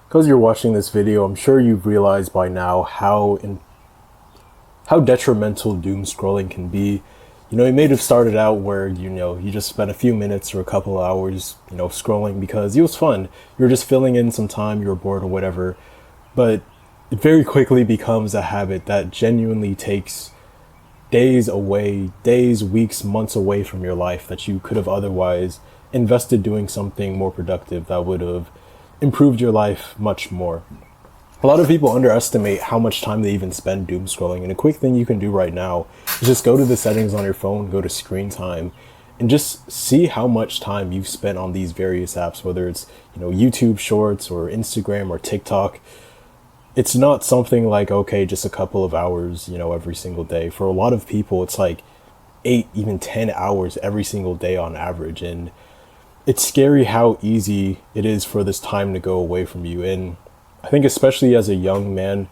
because you're watching this video, I'm sure you've realized by now how detrimental doom scrolling can be. You know, it may have started out where, you just spent a few minutes or a couple of hours, scrolling because it was fun. You're just filling in some time, you were bored or whatever. But it very quickly becomes a habit that genuinely takes days away, days, weeks, months away from your life that you could have otherwise invested doing something more productive that would have improved your life much more. A lot of people underestimate how much time they even spend doom scrolling, and a quick thing you can do right now is just go to the settings on your phone, go to screen time, and just see how much time you've spent on these various apps, whether it's YouTube Shorts or Instagram or TikTok. It's not something like, okay, just a couple of hours, every single day. For a lot of people, it's like 8, even 10 hours every single day on average, and it's scary how easy it is for this time to go away from you. And I think especially as a young man,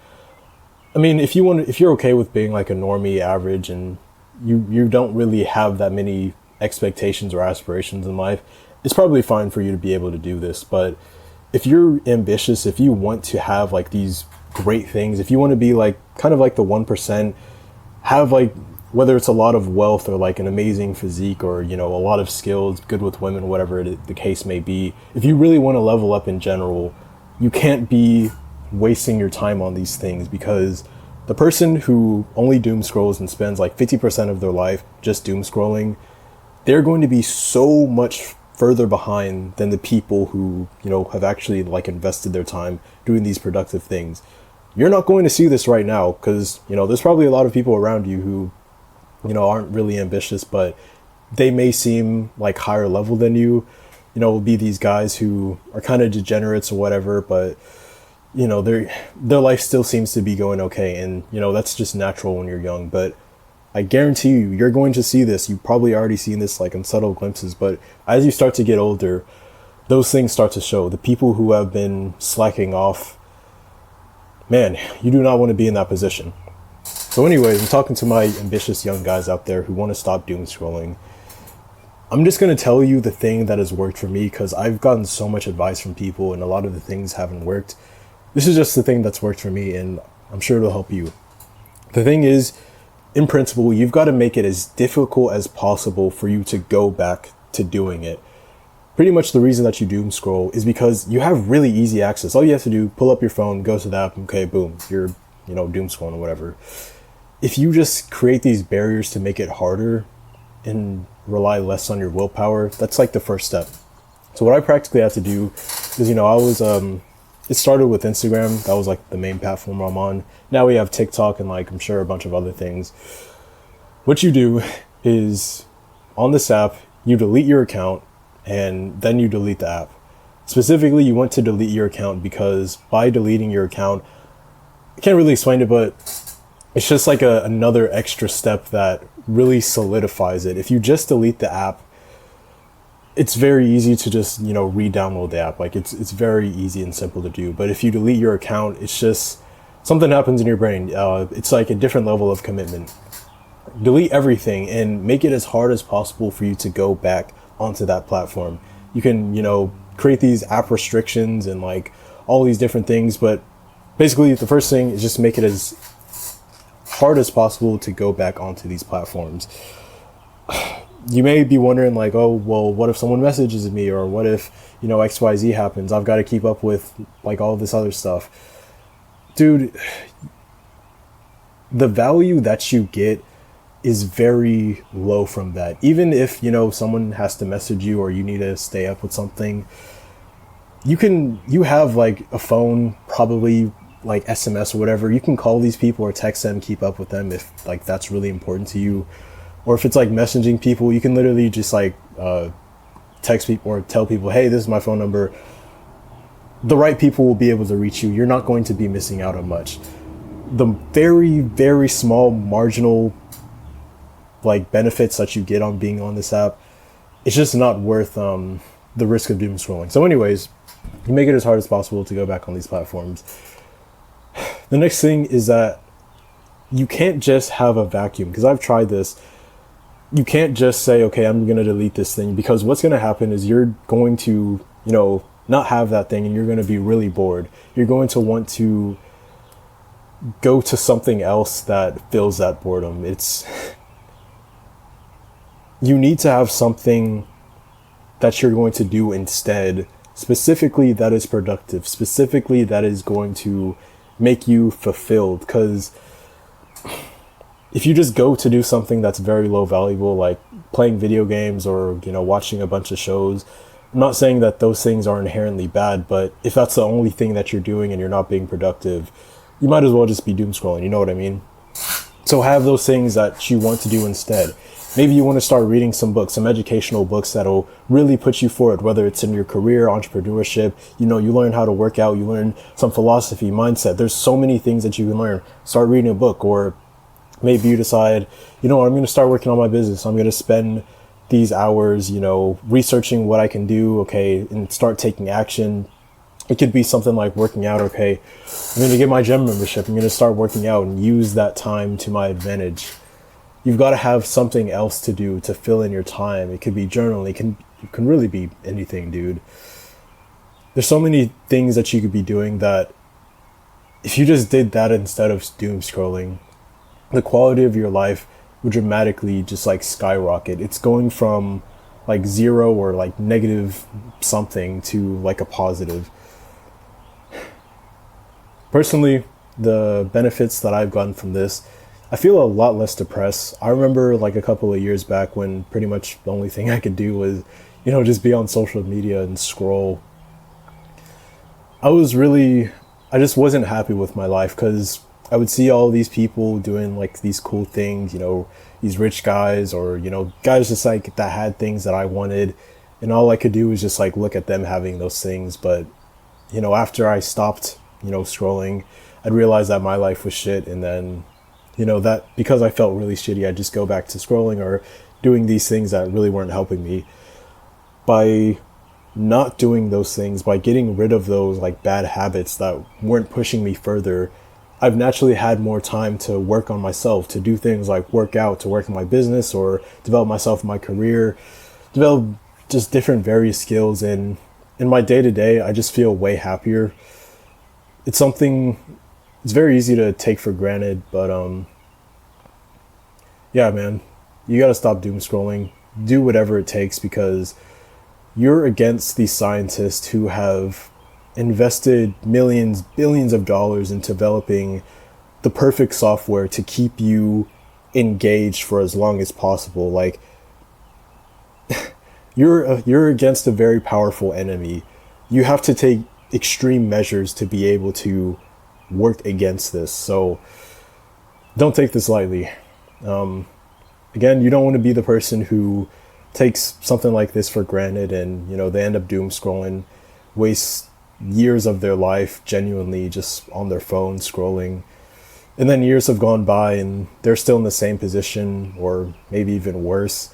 I mean, if you're okay with being like a normie average and you don't really have that many expectations or aspirations in life, it's probably fine for you to be able to do this. But if you're ambitious, if you want to have like these great things, if you want to be like kind of like the 1%, have like, whether it's a lot of wealth or like an amazing physique or, a lot of skills, good with women, whatever the case may be, if you really want to level up in general, you can't be wasting your time on these things, because the person who only doom scrolls and spends like 50% of their life just doom scrolling, they're going to be so much further behind than the people who, have actually like invested their time doing these productive things. You're not going to see this right now because, there's probably a lot of people around you who, aren't really ambitious, but they may seem like higher level than you. Will be these guys who are kind of degenerates or whatever, but their life still seems to be going okay, and that's just natural when you're young. But I guarantee you're going to see this. You've probably already seen this like in subtle glimpses, but as you start to get older, those things start to show. The people who have been slacking off, man, you do not want to be in that position. So anyways, I'm talking to my ambitious young guys out there who want to stop doom scrolling. I'm just going to tell you the thing that has worked for me, because I've gotten so much advice from people and a lot of the things haven't worked. This is just the thing that's worked for me, and I'm sure it'll help you. The thing is, in principle, you've got to make it as difficult as possible for you to go back to doing it. Pretty much the reason that you doom scroll is because you have really easy access. All you have to do, pull up your phone, go to the app, okay, boom, you're, doom scrolling or whatever. If you just create these barriers to make it harder and rely less on your willpower, that's like the first step. So what I practically had to do is, it started with Instagram. That was like the main platform I'm on. Now we have TikTok and like, I'm sure a bunch of other things. What you do is, on this app, you delete your account and then you delete the app. Specifically, you want to delete your account because by deleting your account, I can't really explain it, but it's just like another extra step that really solidifies it. If you just delete the app, it's very easy to just, re-download the app. Like it's very easy and simple to do. But if you delete your account, it's just something happens in your brain. It's like a different level of commitment. Delete everything and make it as hard as possible for you to go back onto that platform. You can, create these app restrictions and like all these different things. But basically the first thing is just make it as hard as possible to go back onto these platforms. You may be wondering like, oh, well, what if someone messages me, or what if, XYZ happens? I've got to keep up with like all this other stuff. Dude, the value that you get is very low from that. Even if, someone has to message you or you need to stay up with something, you have like a phone, probably like SMS or whatever. You can call these people or text them, keep up with them if like that's really important to you. Or if it's like messaging people, you can literally just like text people or tell people, hey, this is my phone number. The right people will be able to reach you. You're not going to be missing out on much. The very, very small marginal like benefits that you get on being on this app, it's just not worth the risk of doom scrolling. So anyways, you make it as hard as possible to go back on these platforms. The next thing is that you can't just have a vacuum, because I've tried this. You can't just say, okay, I'm going to delete this thing, because what's going to happen is you're going to, not have that thing and you're going to be really bored. You're going to want to go to something else that fills that boredom. You need to have something that you're going to do instead, specifically that is productive, specifically that is going to make you fulfilled. Because if you just go to do something that's very low valuable, like playing video games or, watching a bunch of shows, I'm not saying that those things are inherently bad, but if that's the only thing that you're doing and you're not being productive, you might as well just be doom scrolling, you know what I mean? So have those things that you want to do instead. Maybe you want to start reading some books, some educational books that'll really put you forward, whether it's in your career, entrepreneurship, you learn how to work out, you learn some philosophy, mindset. There's so many things that you can learn. Start reading a book, or maybe you decide, I'm going to start working on my business. I'm going to spend these hours, researching what I can do, okay, and start taking action. It could be something like working out, okay, I'm going to get my gym membership. I'm going to start working out and use that time to my advantage. You've got to have something else to do to fill in your time. It could be journaling. It can really be anything, dude. There's so many things that you could be doing that if you just did that instead of doom scrolling, the quality of your life would dramatically just like skyrocket. It's going from like 0 or like negative something to like a positive. Personally, the benefits that I've gotten from this, I feel a lot less depressed. I remember like a couple of years back when pretty much the only thing I could do was, just be on social media and scroll. I just wasn't happy with my life because I would see all these people doing like these cool things, these rich guys or, guys just like that had things that I wanted. And all I could do was just like look at them having those things. But, after I stopped, scrolling, I'd realize that my life was shit. And then, that because I felt really shitty, I'd just go back to scrolling or doing these things that really weren't helping me. By not doing those things, by getting rid of those like bad habits that weren't pushing me further, I've naturally had more time to work on myself, to do things like work out, to work in my business or develop myself in my career, develop just different various skills. And in my day-to-day, I just feel way happier. It's very easy to take for granted, but yeah, man, you got to stop doom scrolling. Do whatever it takes because you're against these scientists who have invested millions, billions of dollars in developing the perfect software to keep you engaged for as long as possible. Like you're against a very powerful enemy. You have to take extreme measures to be able to work against this. So don't take this lightly. Again, you don't want to be the person who takes something like this for granted and, they end up doom scrolling, waste years of their life genuinely just on their phone scrolling. And then years have gone by and they're still in the same position or maybe even worse.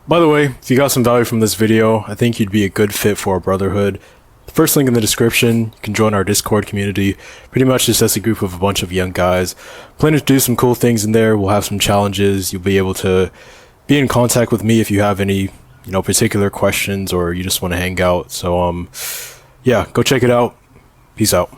By the way, if you got some value from this video, I think you'd be a good fit for our Brotherhood. The first link in the description, you can join our Discord community. Pretty much just as a group of a bunch of young guys. Planning to do some cool things in there. We'll have some challenges. You'll be able to be in contact with me if you have any, particular questions or you just want to hang out. So, yeah, go check it out. Peace out.